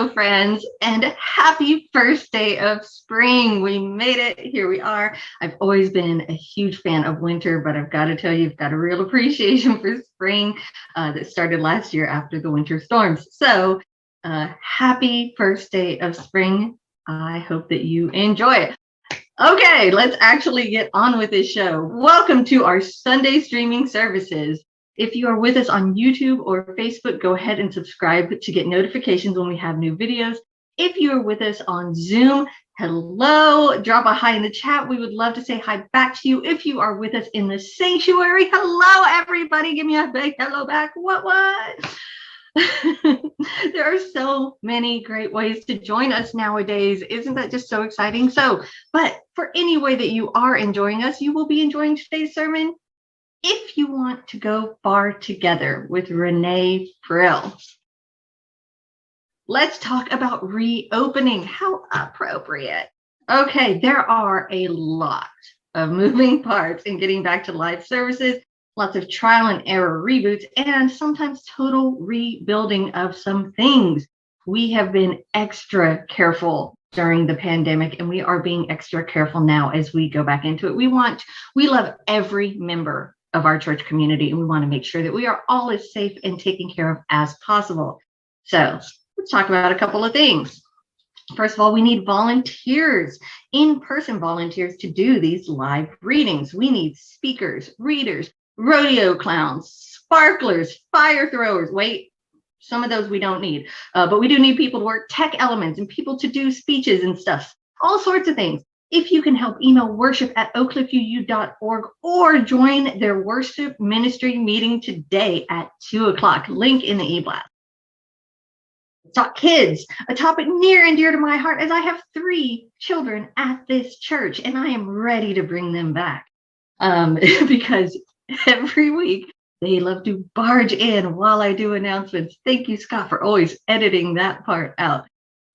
Hello, friends, and happy first day of spring. We made it. Here we are. I've always been a huge fan of winter, but I've got to tell you, I've got a real appreciation for spring that started last year after the winter storms. So happy first day of spring. I hope that you enjoy it. Okay, let's actually get on with this show. Welcome to our Sunday streaming services. If you are with us on YouTube or Facebook, go ahead and subscribe to get notifications when we have new videos. If you are with us on Zoom, hello, drop a hi in the chat. We would love to say hi back to you. If you are with us in the sanctuary, hello, everybody. Give me a big hello back. What? There are so many great ways to join us nowadays. Isn't that just so exciting? But for any way that you are enjoying us, you will be enjoying today's sermon. If you want to go far together with Renée Brill. Let's talk about reopening. How appropriate. Okay, there are a lot of moving parts in getting back to live services, lots of trial and error reboots, and sometimes total rebuilding of some things. We have been extra careful during the pandemic, and we are being extra careful now as we go back into it. We love every member of our church community, and we want to make sure that we are all as safe and taken care of as possible. So let's talk about a couple of things. First of all, we need volunteers, in-person volunteers to do these live readings. We need speakers, readers, rodeo clowns, sparklers, fire throwers. Wait, some of those we don't need, but we do need people to work tech elements and people to do speeches and stuff, all sorts of things. If you can help, email worship@oakcliffuu.org or join their worship ministry meeting today at 2:00. Link in the e-blast. Let's talk kids, a topic near and dear to my heart as I have 3 children at this church and I am ready to bring them back because every week they love to barge in while I do announcements. Thank you, Scott, for always editing that part out.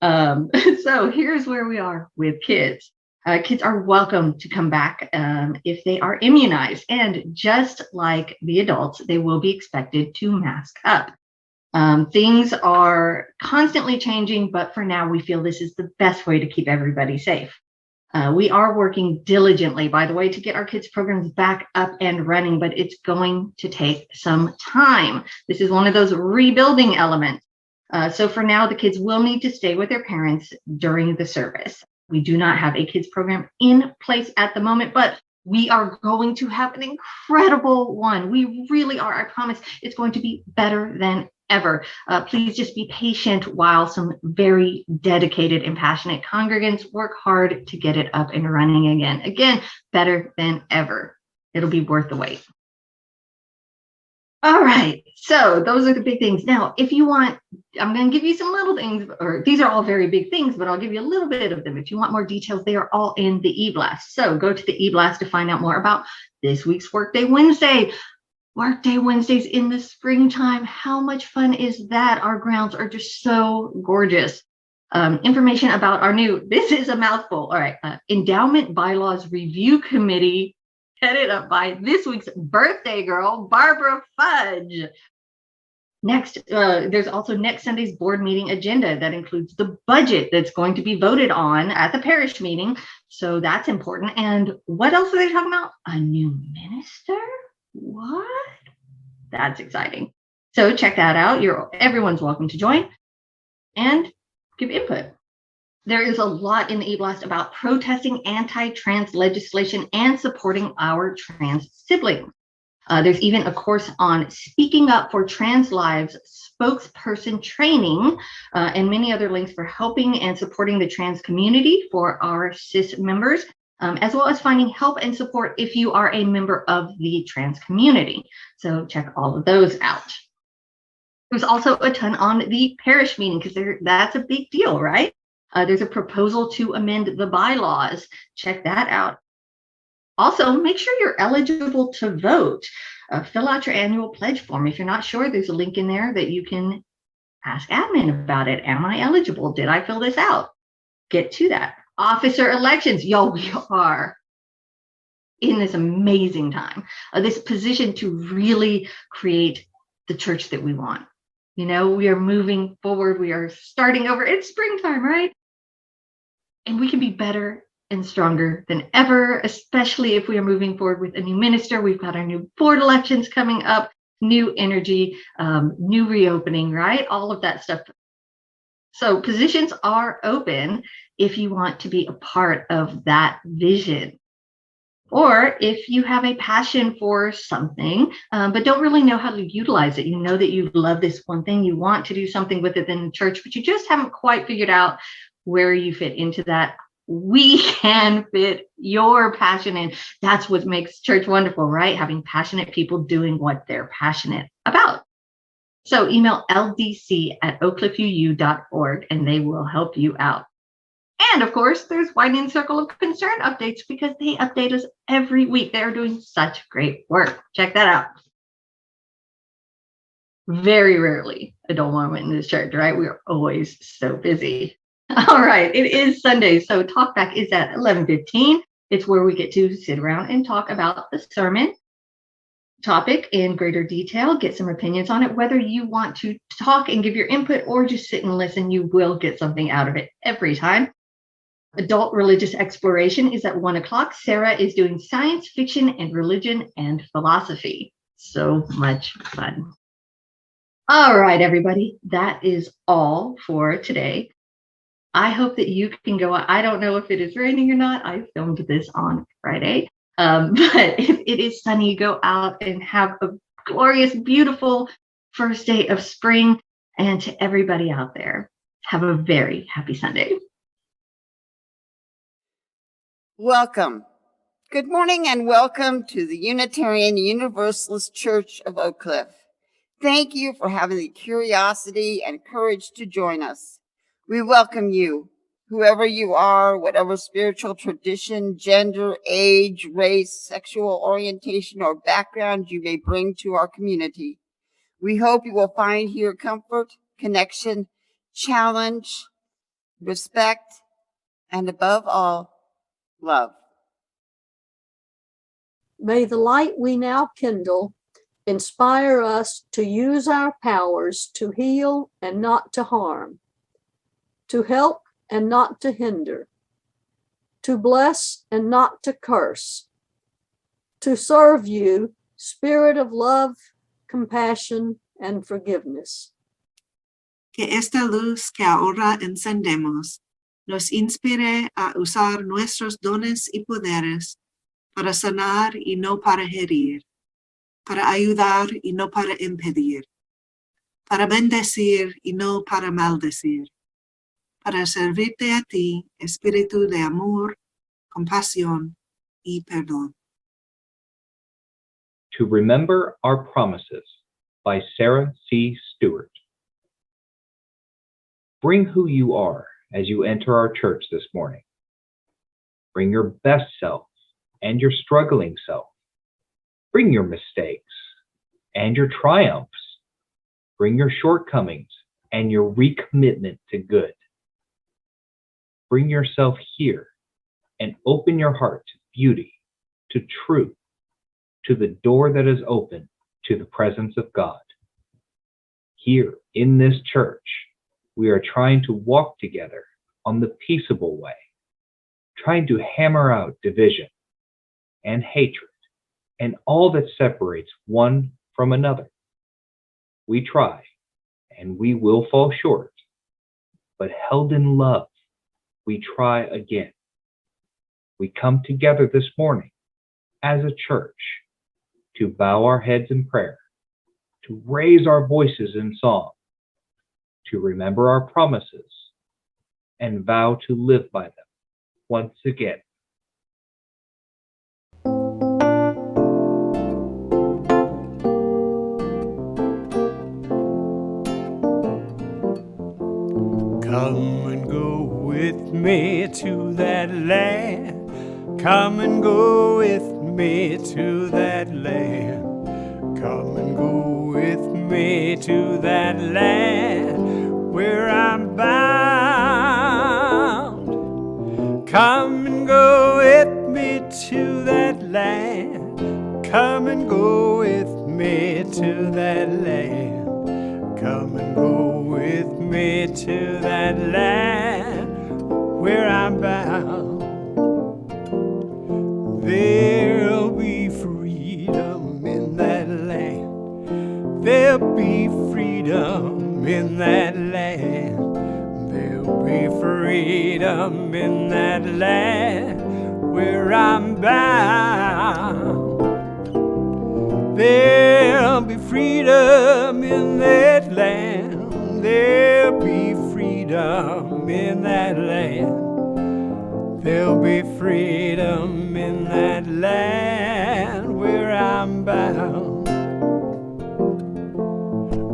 So here's where we are with kids. Kids are welcome to come back if they are immunized. And just like the adults, they will be expected to mask up. Things are constantly changing, but for now, we feel this is the best way to keep everybody safe. We are working diligently, by the way, to get our kids' programs back up and running, but it's going to take some time. This is one of those rebuilding elements. So for now, the kids will need to stay with their parents during the service. We do not have a kids program in place at the moment, but we are going to have an incredible one. We really are. I promise it's going to be better than ever. Please just be patient while some very dedicated and passionate congregants work hard to get it up and running again. Again, better than ever. It'll be worth the wait. All right, so those are the big things. Now, if you want, I'm going to give you some little things, or these are all very big things, but I'll give you a little bit of them. If you want more details, they are all in the e-blast. So go to the e-blast to find out more about this week's Workday Wednesday. Workday Wednesdays in the springtime. How much fun is that? Our grounds are just so gorgeous. Information about our new, this is a mouthful. All right, Endowment Bylaws Review Committee, headed up by this week's birthday girl, Barbara Fudge. Next, there's also next Sunday's board meeting agenda that includes the budget that's going to be voted on at the parish meeting. So that's important. And what else are they talking about? A new minister? What? That's exciting. So check that out. Everyone's welcome to join and give input. There is a lot in the e-blast about protesting anti-trans legislation and supporting our trans siblings. There's even a course on speaking up for trans lives, spokesperson training, and many other links for helping and supporting the trans community for our cis members, as well as finding help and support if you are a member of the trans community. So check all of those out. There's also a ton on the parish meeting because that's a big deal, right? There's a proposal to amend the bylaws. Check that out. Also, make sure you're eligible to vote. Fill out your annual pledge form. If you're not sure, there's a link in there that you can ask admin about it. Am I eligible? Did I fill this out? Get to that. Officer elections. Y'all, we are in this amazing time. This position to really create the church that we want. We are moving forward. We are starting over. It's springtime, right? And we can be better and stronger than ever, especially if we are moving forward with a new minister. We've got our new board elections coming up, new energy, new reopening, right? All of that stuff. So positions are open if you want to be a part of that vision. Or if you have a passion for something, but don't really know how to utilize it. You know that you love this one thing, you want to do something with it in the church, but you just haven't quite figured out where you fit into that. We can fit your passion in. That's what makes church wonderful, right? Having passionate people doing what they're passionate about. So email ldc@oakcliffuu.org and they will help you out. And of course, there's Widening Circle of Concern updates because they update us every week. They're doing such great work. Check that out. Very rarely a dull moment in this church, right? We are always so busy. All right, it is Sunday, so Talkback is at 11:15. It's where we get to sit around and talk about the sermon topic in greater detail, get some opinions on it. Whether you want to talk and give your input or just sit and listen, you will get something out of it every time. Adult Religious Exploration is at 1 o'clock. Sarah is doing science fiction and religion and philosophy. So much fun. All right, everybody, that is all for today. I hope that you can go. I don't know if it is raining or not. I filmed this on Friday. But if it is sunny, go out and have a glorious, beautiful first day of spring. And to everybody out there, have a very happy Sunday. Welcome. Good morning and welcome to the Unitarian Universalist Church of Oak Cliff. Thank you for having the curiosity and courage to join us. We welcome you, whoever you are, whatever spiritual tradition, gender, age, race, sexual orientation, or background you may bring to our community. We hope you will find here comfort, connection, challenge, respect, and above all, love. May the light we now kindle inspire us to use our powers to heal and not to harm, to help and not to hinder, to bless and not to curse, to serve you, Spirit of love, compassion, and forgiveness. Que esta luz que ahora encendemos nos inspire a usar nuestros dones y poderes para sanar y no para herir, para ayudar y no para impedir, para bendecir y no para maldecir, para servirte a ti, espíritu de amor, compasión y perdón. To Remember Our Promises by Sarah C. Stewart. Bring who you are as you enter our church this morning. Bring your best self and your struggling self. Bring your mistakes and your triumphs. Bring your shortcomings and your recommitment to good. Bring yourself here and open your heart to beauty, to truth, to the door that is open to the presence of God. Here in this church, we are trying to walk together on the peaceable way, trying to hammer out division and hatred and all that separates one from another. We try, and we will fall short, but held in love, we try again. We come together this morning as a church to bow our heads in prayer, to raise our voices in song, to remember our promises, and vow to live by them once again. Come and go with me to that land. Come and go with me to that land. Come and go with me to that land where I'm bound. Come and go with me to that land. Come and go with me to that land. Come and go with me to that land where I'm bound. There'll be freedom in that land. There'll be freedom in that land. There'll be freedom in that land where I'm bound. There'll be freedom in that land. There'll be freedom in that land. There'll be freedom in that land where I'm bound.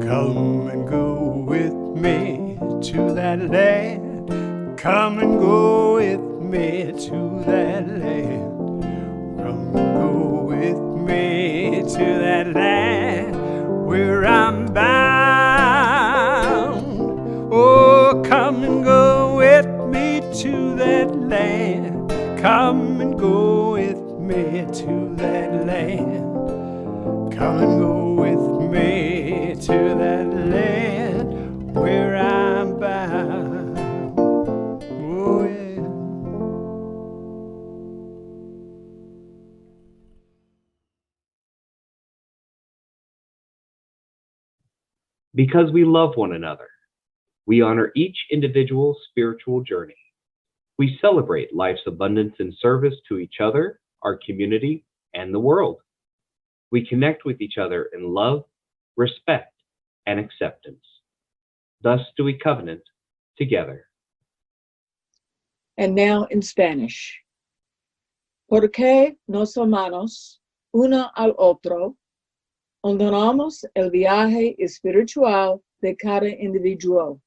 Come and go with me to that land. Come and go with me to that land. Come and go with me to that land where I'm bound. Oh, come and go with me to that land. Come and go with me to that land. Come and go with me to that land where I'm bound. Oh, yeah. Because we love one another, we honor each individual's spiritual journey. We celebrate life's abundance in service to each other, our community, and the world. We connect with each other in love, respect, and acceptance. Thus do we covenant together. And now in Spanish. Porque nos amamos uno al otro, honoramos el viaje espiritual de cada individuo.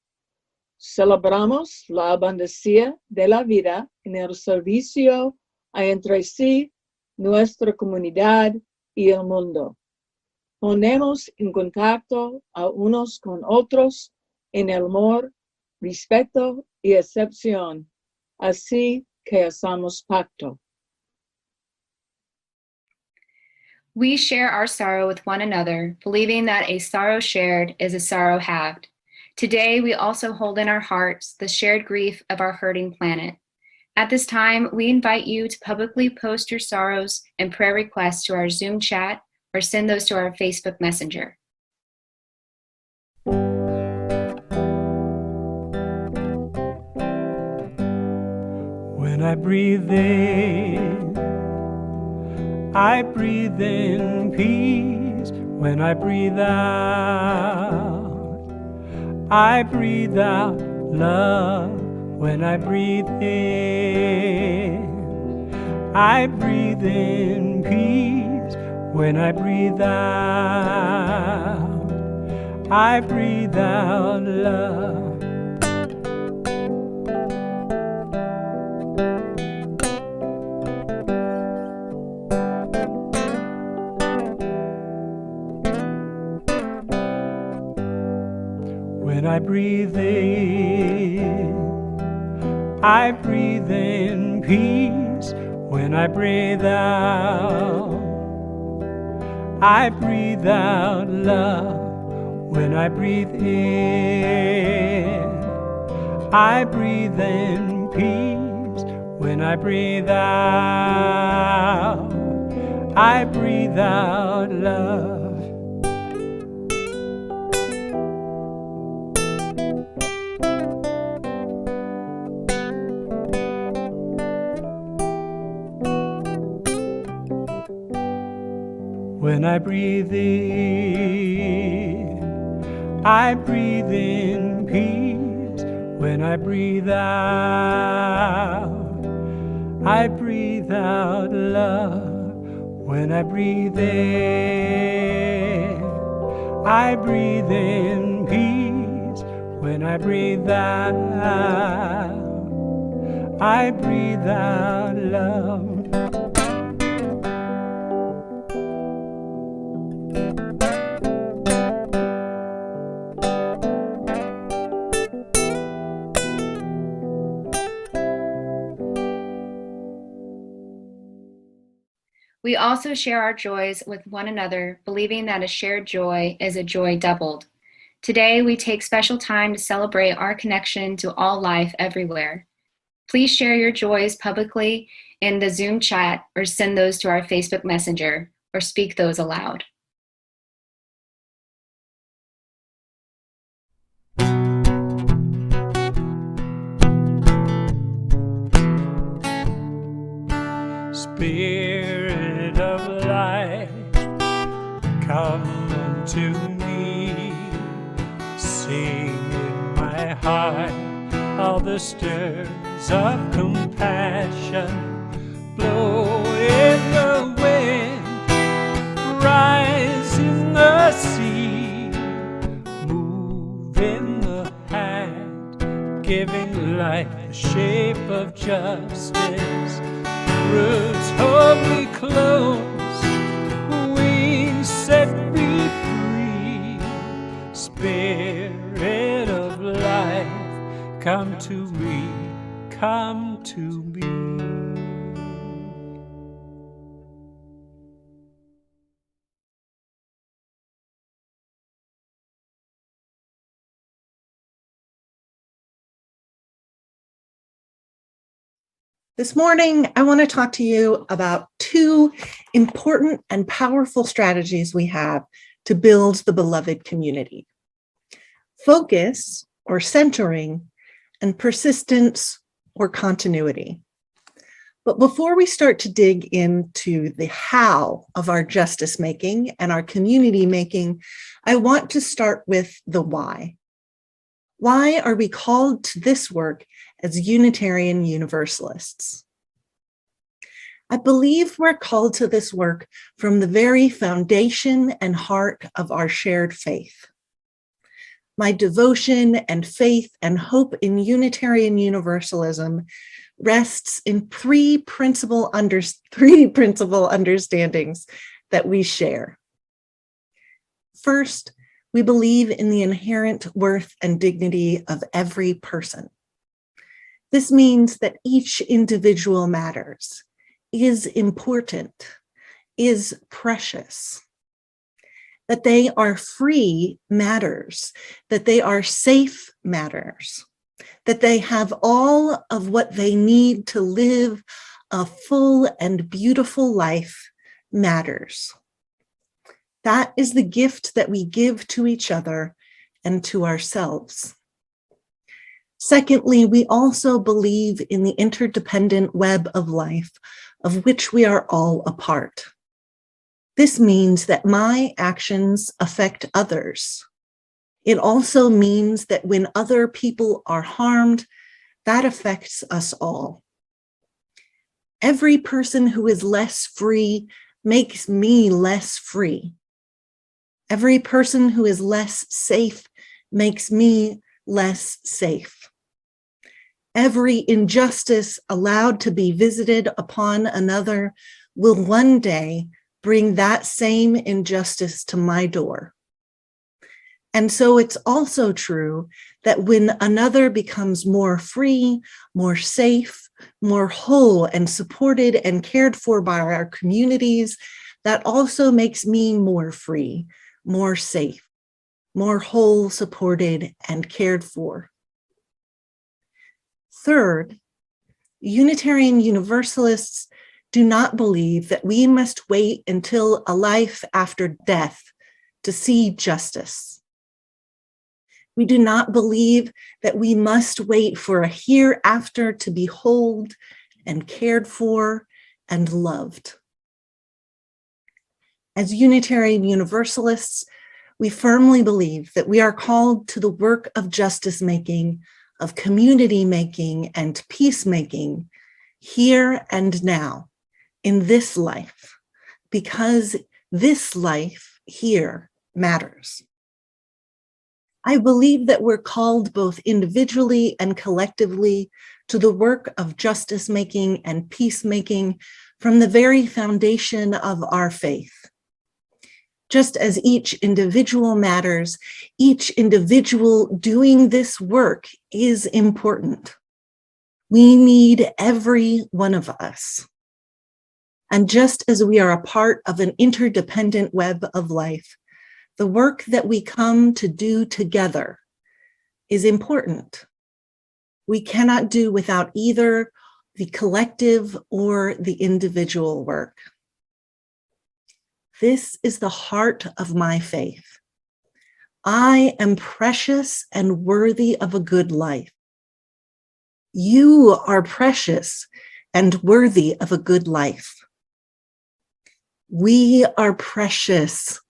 Celebramos la abundancia de la vida en el servicio a entre sí, nuestra comunidad y el mundo. Ponemos en contacto a unos con otros en el amor, respeto y acepción, así que hacemos pacto. We share our sorrow with one another, believing that a sorrow shared is a sorrow halved. Today, we also hold in our hearts the shared grief of our hurting planet. At this time, we invite you to publicly post your sorrows and prayer requests to our Zoom chat or send those to our Facebook Messenger. When I breathe in, I breathe in peace. When I breathe out, I breathe out love. When I breathe in, I breathe in peace. When I breathe out, I breathe out love. When I breathe in, I breathe in peace. When I breathe out, I breathe out love. When I breathe in, I breathe in peace. When I breathe out, I breathe out love. When I breathe in, I breathe in peace. When I breathe out, I breathe out love. When I breathe in, I breathe in peace. When I breathe out, I breathe out love. We also share our joys with one another, believing that a shared joy is a joy doubled. Today, we take special time to celebrate our connection to all life everywhere. Please share your joys publicly in the Zoom chat or send those to our Facebook Messenger or speak those aloud. Spirit of life, come unto me. Sing in my heart all the stirs of compassion. Blow in the wind, rise in the sea. Move in the hand, giving life the shape of justice. Roots hold me close, wings set me free. Spirit of life, come to me, come to me. This morning, I want to talk to you about two important and powerful strategies we have to build the beloved community: focus, or centering, and persistence, or continuity. But before we start to dig into the how of our justice making and our community making, I want to start with the why. Why are we called to this work as Unitarian Universalists? I believe we're called to this work from the very foundation and heart of our shared faith. My devotion and faith and hope in Unitarian Universalism rests in three principal understandings that we share. First, we believe in the inherent worth and dignity of every person. This means that each individual matters, is important, is precious. That they are free matters, that they are safe matters, that they have all of what they need to live a full and beautiful life matters. That is the gift that we give to each other and to ourselves. Secondly, we also believe in the interdependent web of life of which we are all a part. This means that my actions affect others. It also means that when other people are harmed, that affects us all. Every person who is less free makes me less free. Every person who is less safe makes me less safe. Every injustice allowed to be visited upon another will one day bring that same injustice to my door. And so it's also true that when another becomes more free, more safe, more whole and supported and cared for by our communities, that also makes me more free, more safe, more whole, supported, and cared for. Third, Unitarian Universalists do not believe that we must wait until a life after death to see justice. We do not believe that we must wait for a hereafter to behold and cared for and loved. As Unitarian Universalists, we firmly believe that we are called to the work of justice making, of community making, and peacemaking here and now in this life, because this life here matters. I believe that we're called both individually and collectively to the work of justice making and peacemaking from the very foundation of our faith. Just as each individual matters, each individual doing this work is important. We need every one of us. And just as we are a part of an interdependent web of life, The work that we come to do together is important. We cannot do without either the collective or the individual work. This is the heart of my faith. I am precious and worthy of a good life. You are precious and worthy of a good life. We are precious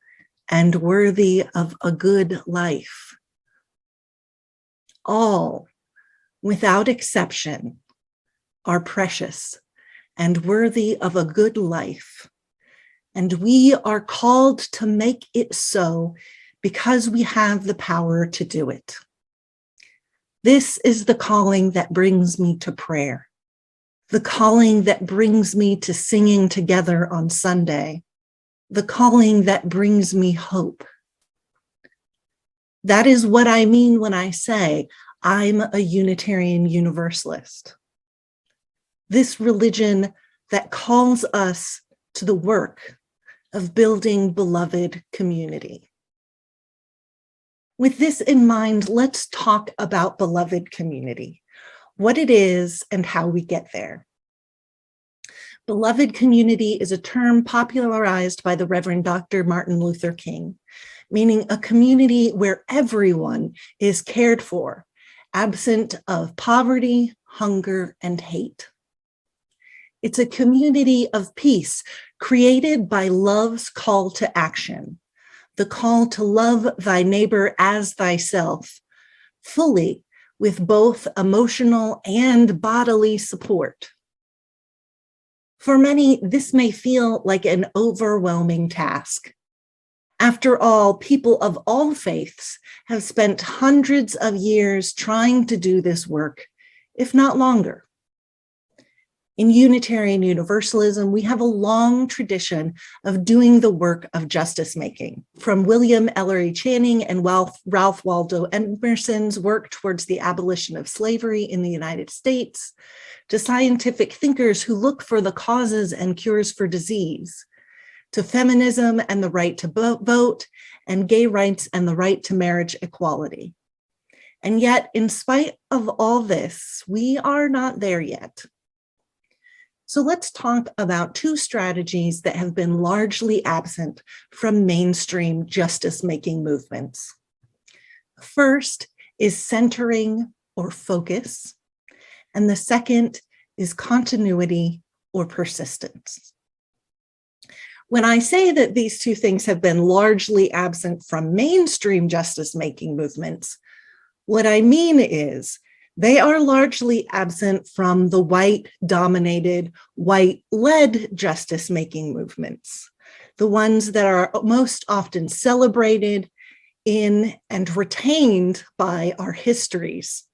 and worthy of a good life. All, without exception, are precious and worthy of a good life. And we are called to make it so because we have the power to do it. This is the calling that brings me to prayer, the calling that brings me to singing together on Sunday, the calling that brings me hope. That is what I mean when I say I'm a Unitarian Universalist. This religion that calls us to the work of building beloved community. With this in mind, let's talk about beloved community, what it is and how we get there. Beloved community is a term popularized by the Reverend Dr. Martin Luther King, meaning a community where everyone is cared for, absent of poverty, hunger, and hate. It's a community of peace created by love's call to action, the call to love thy neighbor as thyself, fully with both emotional and bodily support. For many, this may feel like an overwhelming task. After all, people of all faiths have spent hundreds of years trying to do this work, if not longer. In Unitarian Universalism, we have a long tradition of doing the work of justice making, from William Ellery Channing and Ralph Waldo Emerson's work towards the abolition of slavery in the United States, to scientific thinkers who look for the causes and cures for disease, to feminism and the right to vote, and gay rights and the right to marriage equality. And yet, in spite of all this, we are not there yet. So let's talk about two strategies that have been largely absent from mainstream justice-making movements. First is centering or focus, and the second is continuity or persistence. When I say that these two things have been largely absent from mainstream justice-making movements, what I mean is they are largely absent from the white-dominated, white-led justice-making movements, the ones that are most often celebrated in and retained by our histories.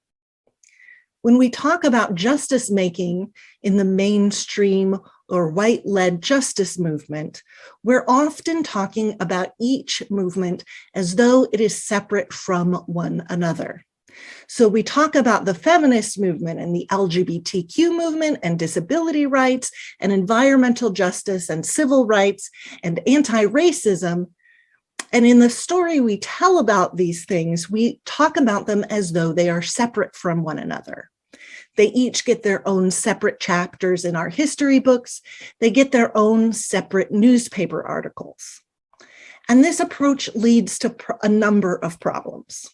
When we talk about justice-making in the mainstream or white-led justice movement, we're often talking about each movement as though it is separate from one another. So we talk about the feminist movement and the LGBTQ movement and disability rights and environmental justice and civil rights and anti-racism. And in the story we tell about these things, we talk about them as though they are separate from one another. They each get their own separate chapters in our history books. They get their own separate newspaper articles. And this approach leads to a number of problems.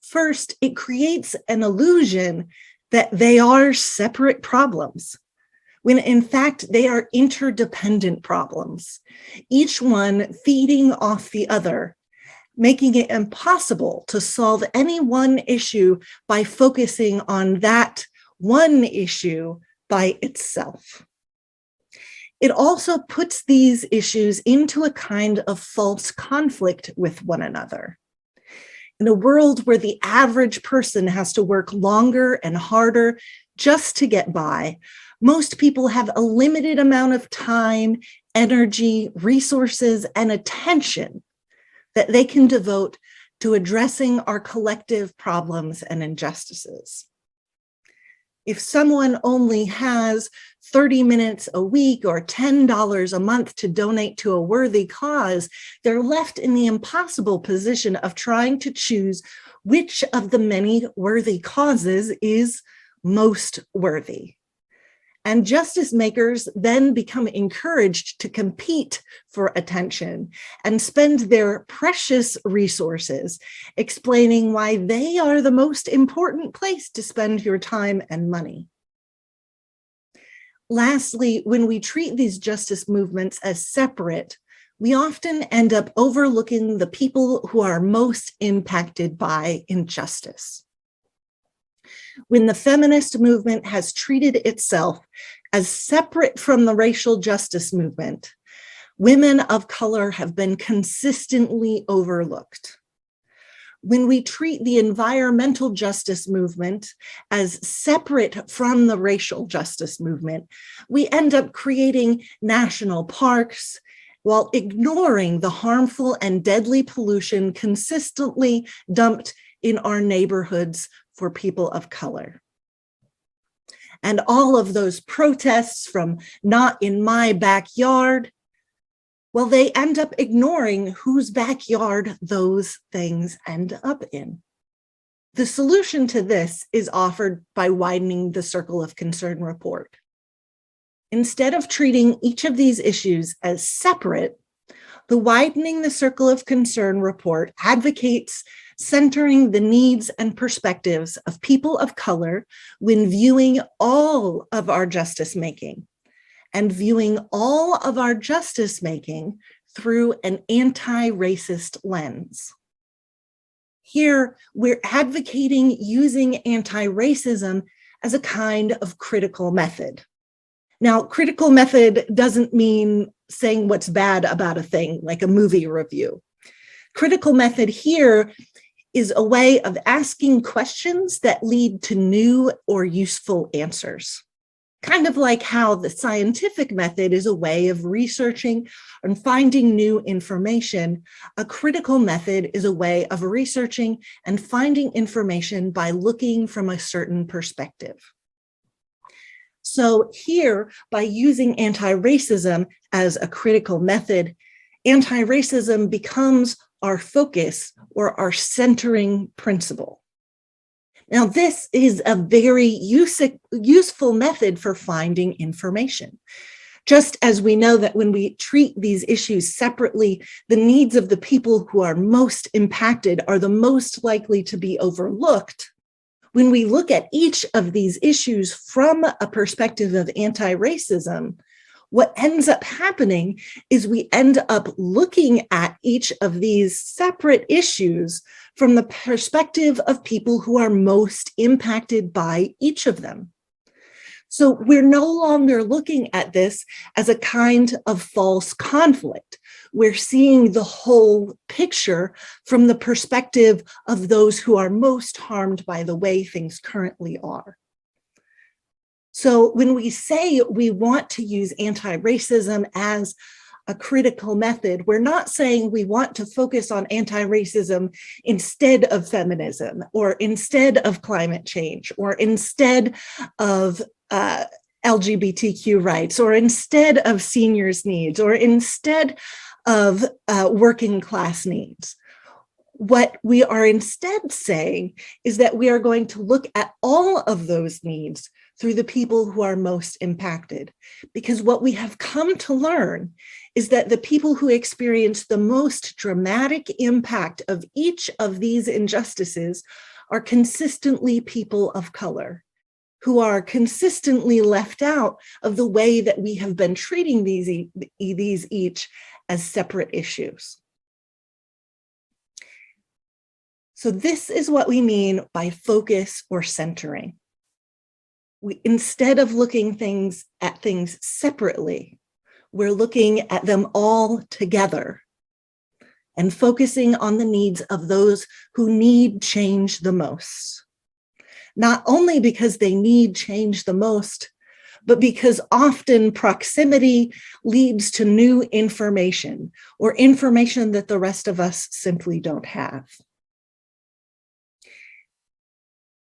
First, it creates an illusion that they are separate problems, when in fact they are interdependent problems, each one feeding off the other, making it impossible to solve any one issue by focusing on that one issue by itself. It also puts these issues into a kind of false conflict with one another. In a world where the average person has to work longer and harder just to get by, most people have a limited amount of time, energy, resources, and attention that they can devote to addressing our collective problems and injustices. If someone only has 30 minutes a week or $10 a month to donate to a worthy cause, they're left in the impossible position of trying to choose which of the many worthy causes is most worthy. And justice makers then become encouraged to compete for attention and spend their precious resources explaining why they are the most important place to spend your time and money. Lastly, when we treat these justice movements as separate, we often end up overlooking the people who are most impacted by injustice. When the feminist movement has treated itself as separate from the racial justice movement, women of color have been consistently overlooked. When we treat the environmental justice movement as separate from the racial justice movement, we end up creating national parks while ignoring the harmful and deadly pollution consistently dumped in our neighborhoods for people of color. And all of those protests from not in my backyard, well, they end up ignoring whose backyard those things end up in. The solution to this is offered by widening the circle of concern report. Instead of treating each of these issues as separate, the Widening the Circle of Concern report advocates centering the needs and perspectives of people of color when viewing all of our justice making, and viewing all of our justice making through an anti-racist lens. Here, we're advocating using anti-racism as a kind of critical method. Now, critical method doesn't mean saying what's bad about a thing, like a movie review. Critical method here is a way of asking questions that lead to new or useful answers. Kind of like how the scientific method is a way of researching and finding new information, a critical method is a way of researching and finding information by looking from a certain perspective. So here, by using anti-racism as a critical method, anti-racism becomes our focus or our centering principle. Now, this is a very useful method for finding information. Just as we know that when we treat these issues separately, the needs of the people who are most impacted are the most likely to be overlooked. When we look at each of these issues from a perspective of anti-racism, what ends up happening is we end up looking at each of these separate issues from the perspective of people who are most impacted by each of them. So we're no longer looking at this as a kind of false conflict. We're seeing the whole picture from the perspective of those who are most harmed by the way things currently are. So when we say we want to use anti-racism as a critical method, we're not saying we want to focus on anti-racism instead of feminism, or instead of climate change, or instead of LGBTQ rights, or instead of seniors' needs, or instead of working class needs. What we are instead saying is that we are going to look at all of those needs through the people who are most impacted. Because what we have come to learn is that the people who experience the most dramatic impact of each of these injustices are consistently people of color, who are consistently left out of the way that we have been treating these each as separate issues. So this is what we mean by focus or centering. Instead of looking at things separately, we're looking at them all together and focusing on the needs of those who need change the most. Not only because they need change the most, but because often proximity leads to new information, or information that the rest of us simply don't have.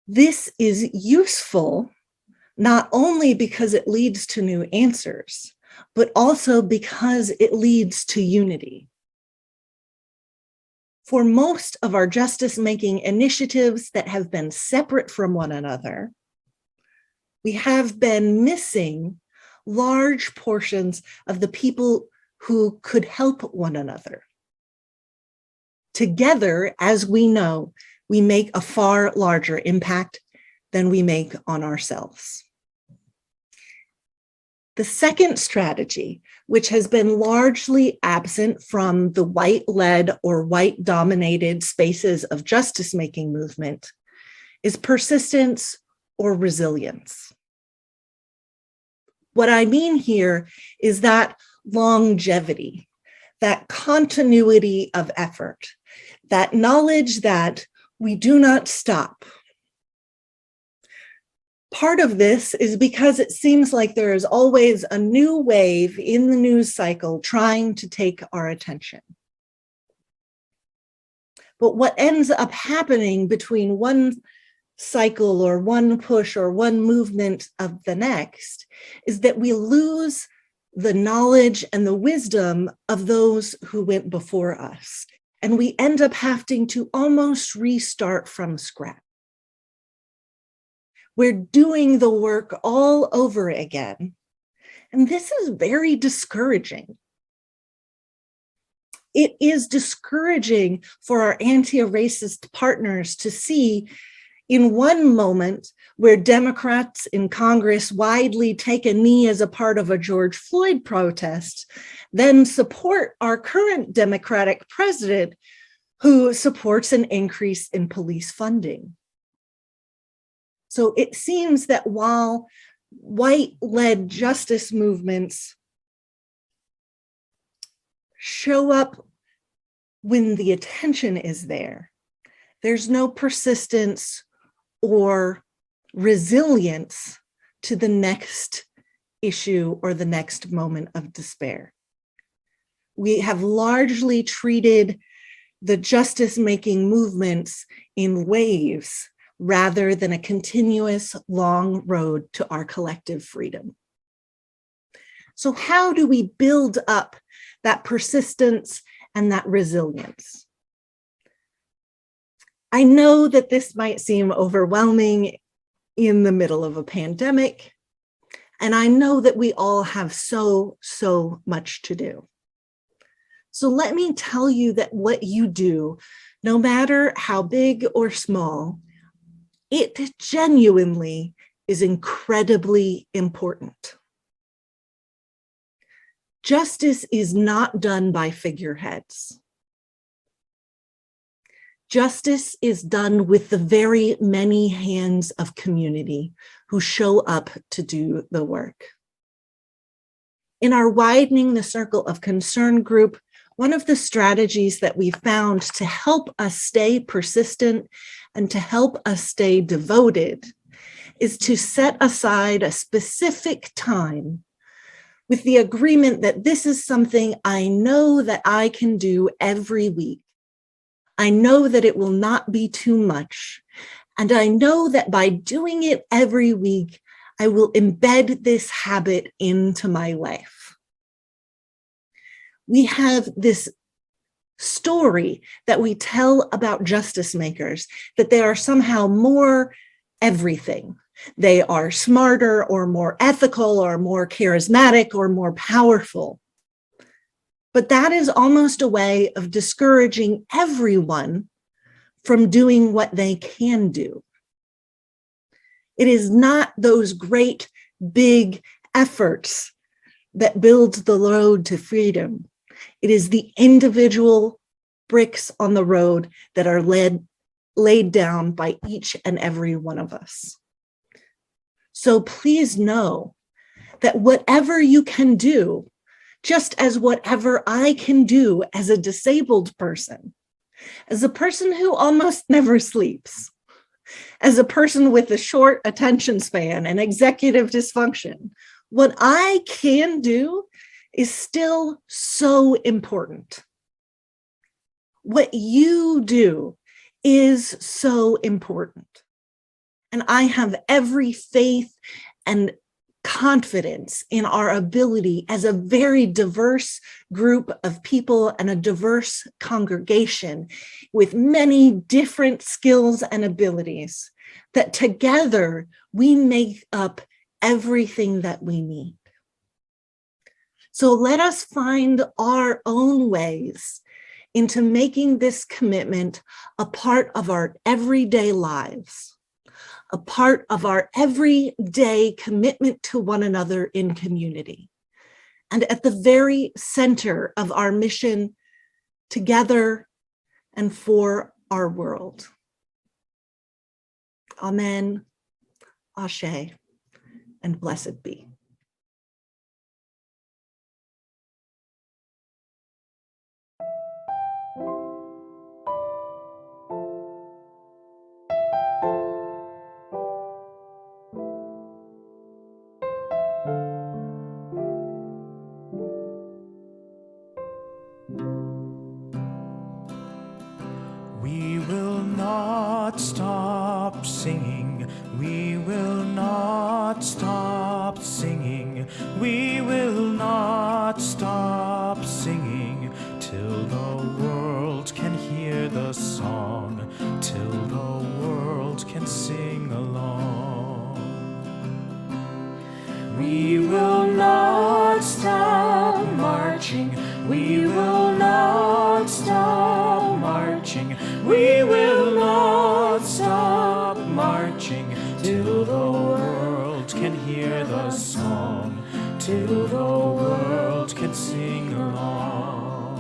This is useful not only because it leads to new answers, but also because it leads to unity. For most of our justice-making initiatives that have been separate from one another, we have been missing large portions of the people who could help one another. Together, as we know, we make a far larger impact than we make on ourselves. The second strategy, which has been largely absent from the white-led or white-dominated spaces of justice-making movement, is persistence or resilience. What I mean here is that longevity, that continuity of effort, that knowledge that we do not stop. Part of this is because it seems like there is always a new wave in the news cycle trying to take our attention. But what ends up happening between one cycle or one push or one movement of the next is that we lose the knowledge and the wisdom of those who went before us. And we end up having to almost restart from scratch. We're doing the work all over again. And this is very discouraging. It is discouraging for our anti-racist partners to see in one moment where Democrats in Congress widely take a knee as a part of a George Floyd protest, then support our current Democratic president who supports an increase in police funding. So it seems that while white-led justice movements show up when the attention is there, there's no persistence or resilience to the next issue or the next moment of despair. We have largely treated the justice-making movements in waves rather than a continuous long road to our collective freedom. So how do we build up that persistence and that resilience? I know that this might seem overwhelming in the middle of a pandemic, and I know that we all have so much to do. So let me tell you that what you do, no matter how big or small, it genuinely is incredibly important. Justice is not done by figureheads. Justice is done with the very many hands of community who show up to do the work. In our Widening the Circle of Concern group, one of the strategies that we found to help us stay persistent and to help us stay devoted is to set aside a specific time with the agreement that this is something I know that I can do every week. I know that it will not be too much. And I know that by doing it every week, I will embed this habit into my life. We have this story that we tell about justice makers, that they are somehow more everything. They are smarter or more ethical or more charismatic or more powerful. But that is almost a way of discouraging everyone from doing what they can do. It is not those great big efforts that build the road to freedom. It is the individual bricks on the road that are laid down by each and every one of us. So please know that whatever you can do, just as whatever I can do as a disabled person, as a person who almost never sleeps, as a person with a short attention span and executive dysfunction, what I can do is still so important. What you do is so important. And I have every faith and confidence in our ability as a very diverse group of people and a diverse congregation with many different skills and abilities, that together we make up everything that we need. So let us find our own ways into making this commitment a part of our everyday lives, a part of our everyday commitment to one another in community, and at the very center of our mission together and for our world. Amen, Ashe, and blessed be. We will not stop singing. We will not stop singing. We will not stop singing till the world can hear the song, till the world can sing along. We will not stop marching. We will not stop marching. We will not stop marching till the world can hear the song, till the world can sing along.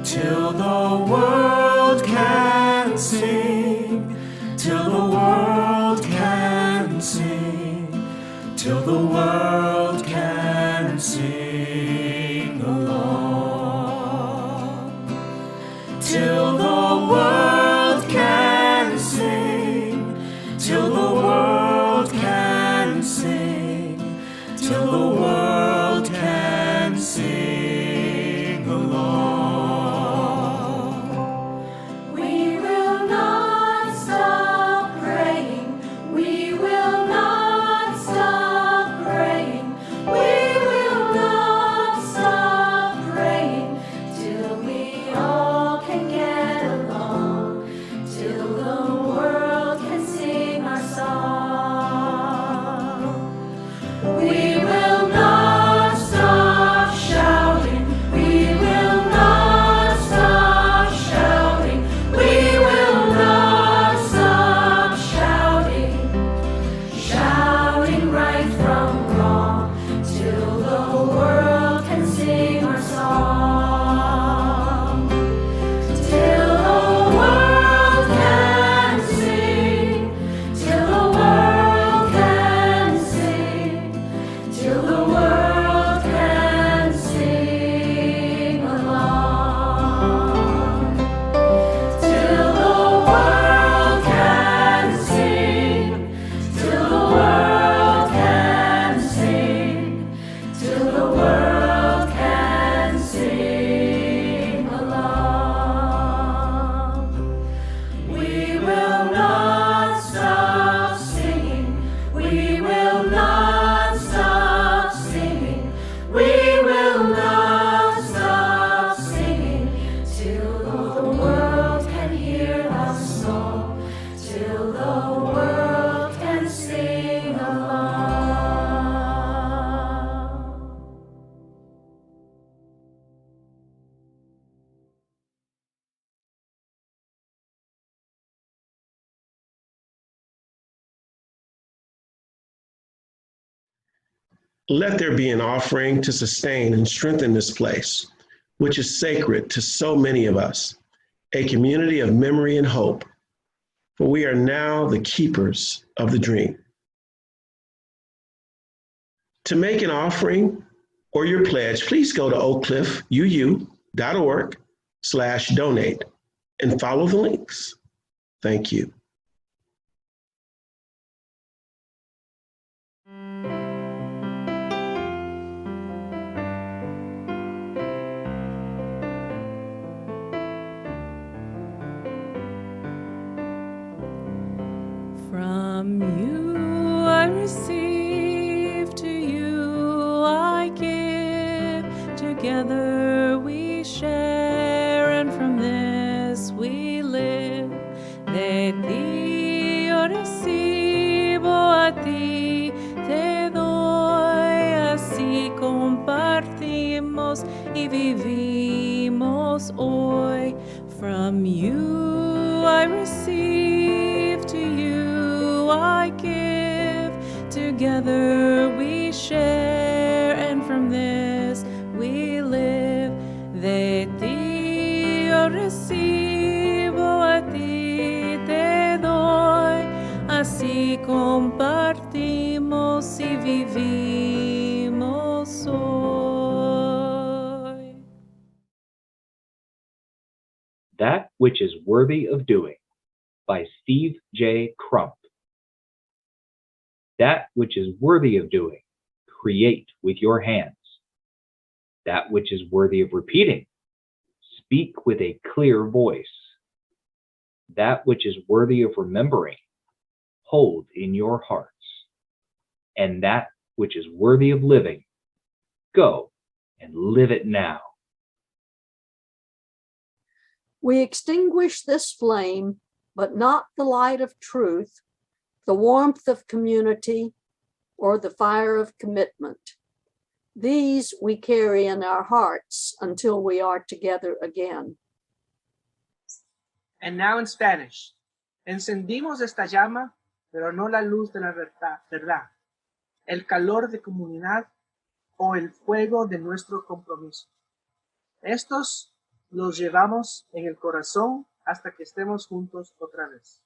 Till the world can sing, till the world can sing, till the world can sing along. Till the world can sing, till the world can sing, till the world can sing along. We will not stop praying. We will not stop praying. We will not stop praying till we all can get along, till the world can sing our song. We will not stop shouting. We will not stop shouting. We will not stop shouting. Shouting right from wrong till the world can sing our song. Till the world can sing, till the world can sing, till the world can sing along. Till the world can sing, till the world can sing, till the world can sing along. We will not stop singing. We will not stop singing. We will not stop singing till the world can hear our song, till the world can sing along. Let there be an offering to sustain and strengthen this place, which is sacred to so many of us, a community of memory and hope, for we are now the keepers of the dream. To make an offering or your pledge, please go to oakcliffuu.org/donate and follow the links. Thank you. From you receive, to you I give. Together we share, and from this we live. De ti yo recibo, a ti te doy, así compartimos y vivimos hoy. From you I receive, to you I give. Together we share, and from this we live. De ti yo recibo, a ti te doy, así compartimos y vivimos hoy. That Which is Worthy of Doing by Steve J. Crump. That which is worthy of doing, create with your hands. That which is worthy of repeating, speak with a clear voice. That which is worthy of remembering, hold in your hearts. And that which is worthy of living, go and live it now. We extinguish this flame, but not the light of truth, the warmth of community, or the fire of commitment. These we carry in our hearts until we are together again. And now in Spanish. Encendimos esta llama, pero no la luz de la verdad, el calor de comunidad o el fuego de nuestro compromiso. Estos los llevamos en el corazón hasta que estemos juntos otra vez.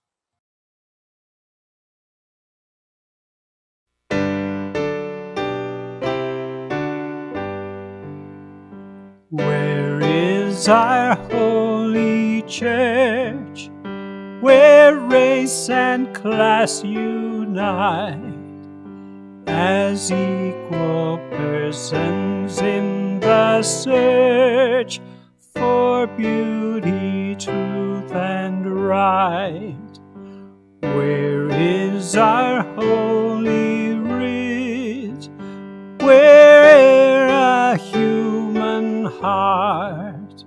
Where is our holy church, where race and class unite, as equal persons in the search for beauty, truth, and right? Where is our holy writ, where a human heart,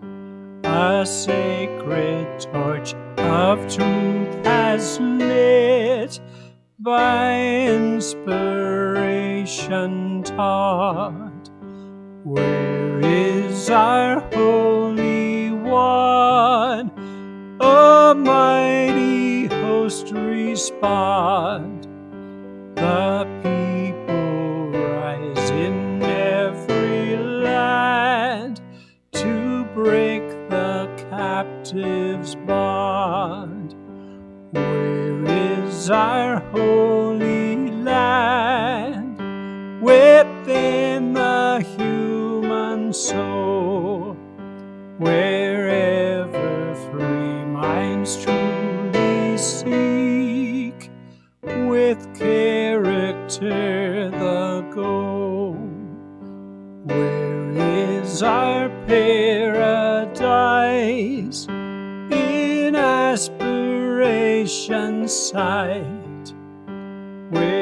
a sacred torch of truth has lit, by inspiration taught? Where is our Holy One? A mighty host respond. The people rise in every land to break the captive's bond. Where is our holy land? Within the human soul, wherever free minds truly seek, with character the goal. Where is our paradise? In aspiration's sight, where